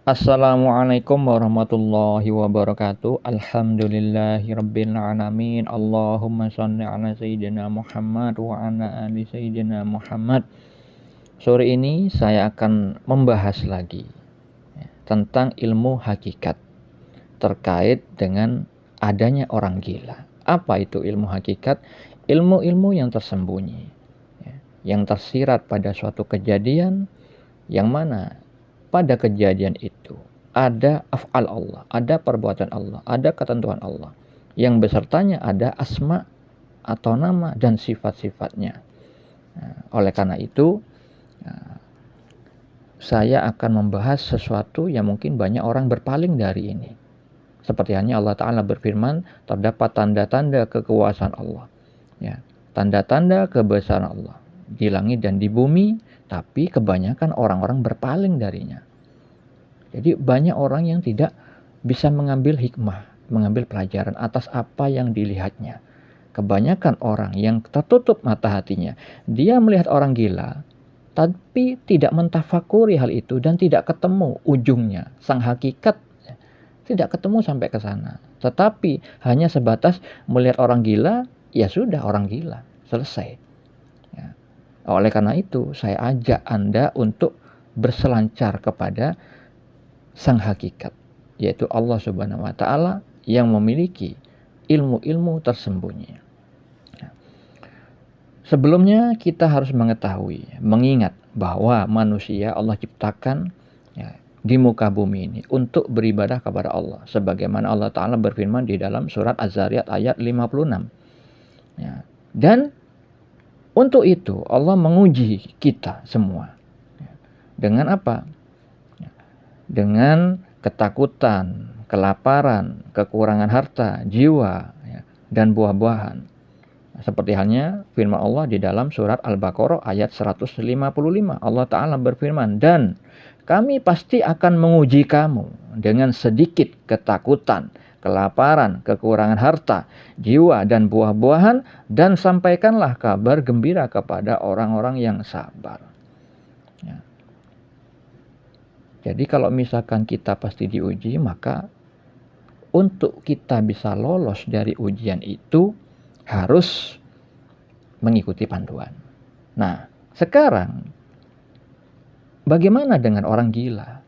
Assalamualaikum warahmatullahi wabarakatuh. Alhamdulillahirabbil alamin. Allahumma shalli ala sayyidina Muhammad wa ala ali sayyidina Muhammad. Sore ini saya akan membahas lagi tentang ilmu hakikat terkait dengan adanya orang gila. Apa itu ilmu hakikat? Ilmu-ilmu yang tersembunyi, yang tersirat pada suatu kejadian yang mana pada kejadian itu ada af'al Allah, ada perbuatan Allah, ada ketentuan Allah. Yang besertanya ada asma atau nama dan sifat-sifatnya. Oleh karena itu, saya akan membahas sesuatu yang mungkin banyak orang berpaling dari ini. Seperti halnya Allah Ta'ala berfirman, terdapat tanda-tanda kekuasaan Allah. Ya, tanda-tanda kebesaran Allah di langit dan di bumi, tapi kebanyakan orang-orang berpaling darinya. Jadi banyak orang yang tidak bisa mengambil hikmah, mengambil pelajaran atas apa yang dilihatnya. Kebanyakan orang yang tertutup mata hatinya, dia melihat orang gila, tapi tidak mentafakuri hal itu dan tidak ketemu ujungnya, sang hakikat. Tidak ketemu sampai ke sana. Tetapi hanya sebatas melihat orang gila, ya sudah orang gila, selesai. Ya. Oleh karena itu, saya ajak Anda untuk berselancar kepada sang hakikat, yaitu Allah Subhanahu wa Ta'ala yang memiliki ilmu-ilmu tersembunyi. Sebelumnya kita harus mengetahui, mengingat bahwa manusia Allah ciptakan di muka bumi ini untuk beribadah kepada Allah, sebagaimana Allah Ta'ala berfirman di dalam surat Az-Zariyat ayat 56. Dan untuk itu Allah menguji kita semua. Dengan apa? Dengan ketakutan, kelaparan, kekurangan harta, jiwa, dan buah-buahan. Seperti halnya firman Allah di dalam surat Al-Baqarah ayat 155. Allah Ta'ala berfirman, dan kami pasti akan menguji kamu dengan sedikit ketakutan, kelaparan, kekurangan harta, jiwa, dan buah-buahan, dan sampaikanlah kabar gembira kepada orang-orang yang sabar. Jadi kalau misalkan kita pasti diuji, maka untuk kita bisa lolos dari ujian itu harus mengikuti panduan. Nah, sekarang bagaimana dengan orang gila?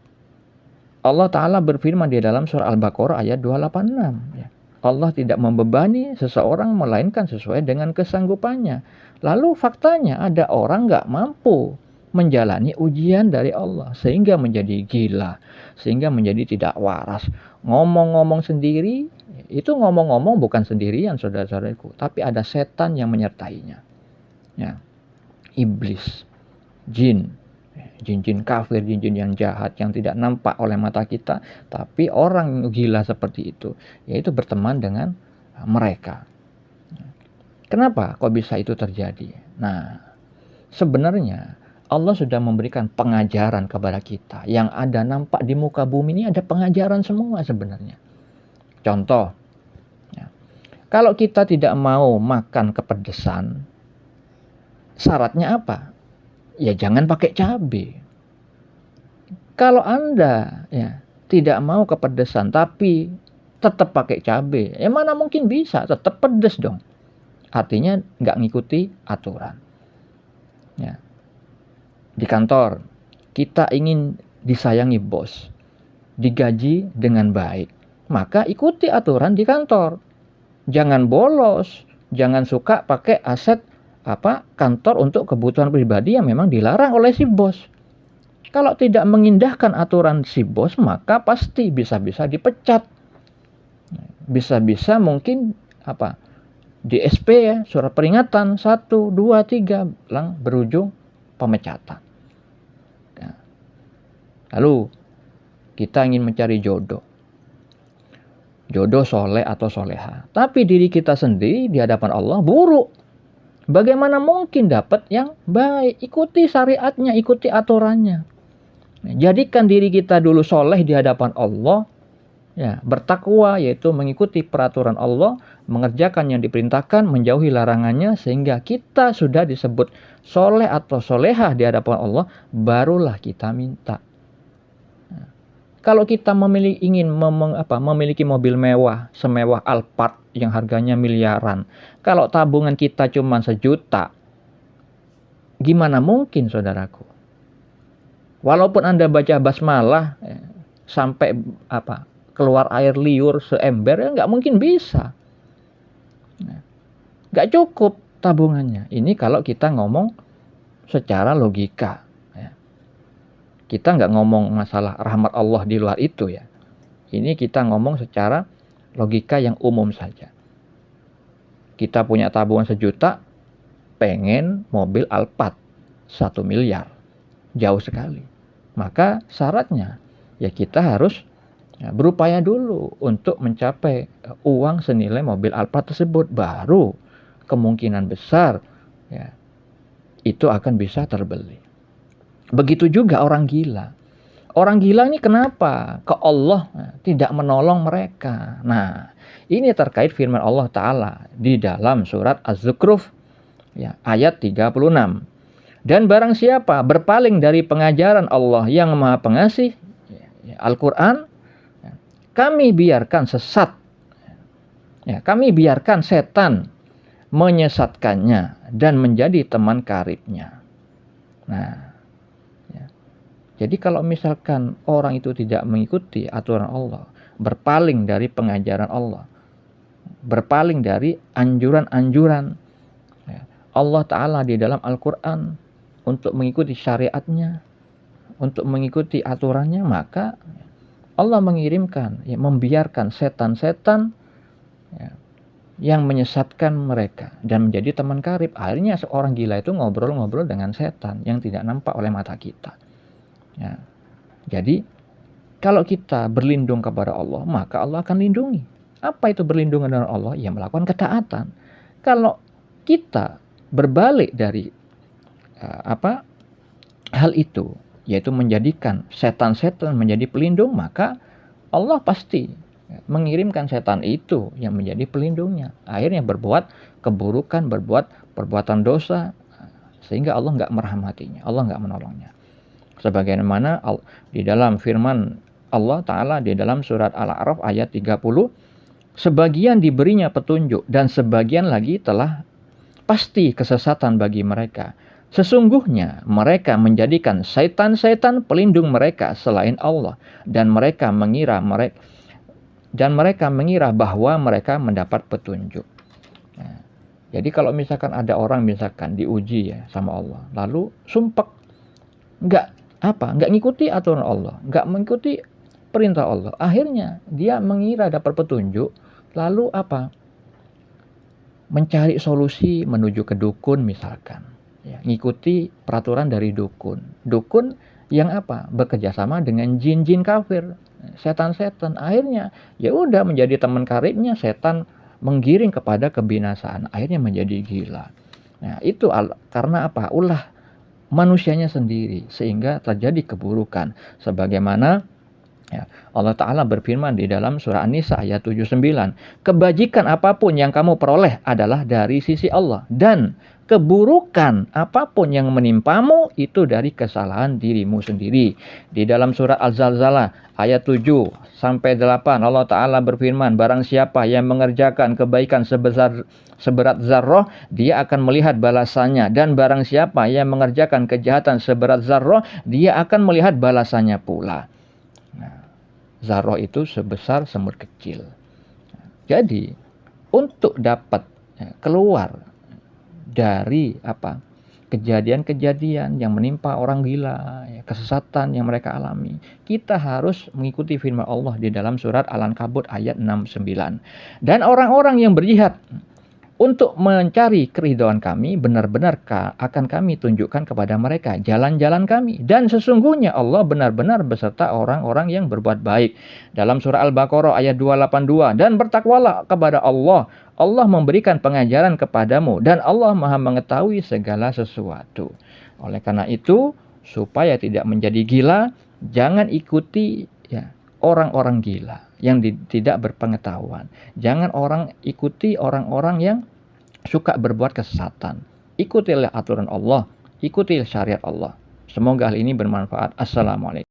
Allah Ta'ala berfirman di dalam surah Al-Baqarah ayat 286. Allah tidak membebani seseorang melainkan sesuai dengan kesanggupannya. Lalu faktanya ada orang gak mampu menjalani ujian dari Allah sehingga menjadi gila, sehingga menjadi tidak waras, ngomong-ngomong sendiri. Itu ngomong-ngomong bukan sendirian saudara-saudaraku, tapi ada setan yang menyertainya, iblis, jin kafir, jin yang jahat yang tidak nampak oleh mata kita, tapi orang gila seperti itu yaitu berteman dengan mereka. Kenapa kok bisa itu terjadi? Nah, sebenarnya Allah sudah memberikan pengajaran kepada kita. Yang ada nampak di muka bumi ini ada pengajaran semua sebenarnya. Contoh, kalau kita tidak mau makan kepedesan, syaratnya apa? Ya jangan pakai cabai. Kalau Anda tidak mau kepedesan tapi tetap pakai cabai, mana mungkin bisa, tetap pedes dong. Artinya nggak ngikuti aturan. Di kantor, kita ingin disayangi bos, digaji dengan baik, maka ikuti aturan di kantor. Jangan bolos, jangan suka pakai aset kantor untuk kebutuhan pribadi yang memang dilarang oleh si bos. Kalau tidak mengindahkan aturan si bos, maka pasti bisa-bisa dipecat. Bisa-bisa mungkin di SP surat peringatan 1, 2, 3 berujung pemecatan. Lalu kita ingin mencari jodoh soleh atau soleha, tapi diri kita sendiri di hadapan Allah buruk. Bagaimana mungkin dapat yang baik? Ikuti syariatnya, ikuti aturannya. Jadikan diri kita dulu soleh di hadapan Allah, bertakwa, yaitu mengikuti peraturan Allah, mengerjakan yang diperintahkan, menjauhi larangannya, sehingga kita sudah disebut soleh atau soleha di hadapan Allah, barulah kita minta. Kalau kita ingin memiliki mobil mewah, semewah Alphard yang harganya miliaran, kalau tabungan kita cuma 1 juta, gimana mungkin saudaraku? Walaupun Anda baca basmalah sampai keluar air liur seember, ya nggak mungkin bisa. Nggak cukup tabungannya. Ini kalau kita ngomong secara logika. Kita nggak ngomong masalah rahmat Allah di luar itu ya. Ini kita ngomong secara logika yang umum saja. Kita punya tabungan 1 juta, pengen mobil Alphard 1 miliar. Jauh sekali. Maka syaratnya ya kita harus berupaya dulu untuk mencapai uang senilai mobil Alphard tersebut. Baru kemungkinan besar ya, itu akan bisa terbeli. Begitu juga orang gila. Orang gila ini kenapa ke Allah tidak menolong mereka? Nah, ini terkait firman Allah Ta'ala di dalam surat Az-Zukhruf ya, ayat 36. Dan barang siapa berpaling dari pengajaran Allah yang Maha Pengasih, Al-Quran, kami biarkan sesat. Ya, kami biarkan setan menyesatkannya dan menjadi teman karibnya. Nah, jadi kalau misalkan orang itu tidak mengikuti aturan Allah, berpaling dari pengajaran Allah, berpaling dari anjuran-anjuran Allah Ta'ala di dalam Al-Quran untuk mengikuti syariatnya, untuk mengikuti aturannya, maka Allah mengirimkan, membiarkan setan-setan yang menyesatkan mereka dan menjadi teman karib. Akhirnya seorang gila itu ngobrol-ngobrol dengan setan yang tidak nampak oleh mata kita. Ya. Jadi kalau kita berlindung kepada Allah, maka Allah akan lindungi. Apa itu berlindung dengan Allah? Ya melakukan ketaatan. Kalau kita berbalik dari hal itu, yaitu menjadikan setan-setan menjadi pelindung, maka Allah pasti mengirimkan setan itu yang menjadi pelindungnya. Akhirnya berbuat keburukan, berbuat perbuatan dosa, sehingga Allah nggak merahmatinya, Allah nggak menolongnya. Sebagaimana di dalam firman Allah Ta'ala di dalam surat Al-A'raf ayat 30, sebagian diberinya petunjuk dan sebagian lagi telah pasti kesesatan bagi mereka. Sesungguhnya mereka menjadikan setan-setan pelindung mereka selain Allah, dan mereka mengira bahwa mereka mendapat petunjuk. Nah, jadi kalau misalkan ada orang misalkan diuji ya sama Allah, lalu sumpek, nggak ngikuti aturan Allah, nggak mengikuti perintah Allah, akhirnya dia mengira dapat petunjuk, lalu mencari solusi menuju ke dukun misalkan, ya, ngikuti peraturan dari dukun yang bekerja sama dengan jin-jin kafir, setan-setan, akhirnya ya udah menjadi teman karibnya, setan menggiring kepada kebinasaan, akhirnya menjadi gila. Nah, itu karena ulah manusianya sendiri sehingga terjadi keburukan. Sebagaimana ya, Allah Ta'ala berfirman di dalam surah An-Nisa ayat 79, kebajikan apapun yang kamu peroleh adalah dari sisi Allah, dan keburukan apapun yang menimpamu itu dari kesalahan dirimu sendiri. Di dalam surah Al-Zalzalah ayat 7-8 Allah Ta'ala berfirman, barang siapa yang mengerjakan kebaikan seberat zarrah, dia akan melihat balasannya, dan barang siapa yang mengerjakan kejahatan seberat zarrah, dia akan melihat balasannya pula. Nah, zarrah itu sebesar semut kecil. Jadi untuk dapat keluar dari kejadian-kejadian yang menimpa orang gila, kesesatan yang mereka alami, kita harus mengikuti firman Allah di dalam surat Al-Ankabut ayat 69. Dan orang-orang yang berjihad untuk mencari keridhaan kami, benar-benar akan kami tunjukkan kepada mereka jalan-jalan kami. Dan sesungguhnya Allah benar-benar beserta orang-orang yang berbuat baik. Dalam surah Al-Baqarah ayat 282, dan bertakwalah kepada Allah. Allah memberikan pengajaran kepadamu, dan Allah Maha mengetahui segala sesuatu. Oleh karena itu, supaya tidak menjadi gila, jangan ikuti orang-orang gila yang tidak berpengetahuan. Jangan ikuti orang-orang yang suka berbuat kesesatan. Ikutilah aturan Allah, ikutilah syariat Allah. Semoga hal ini bermanfaat. Assalamualaikum.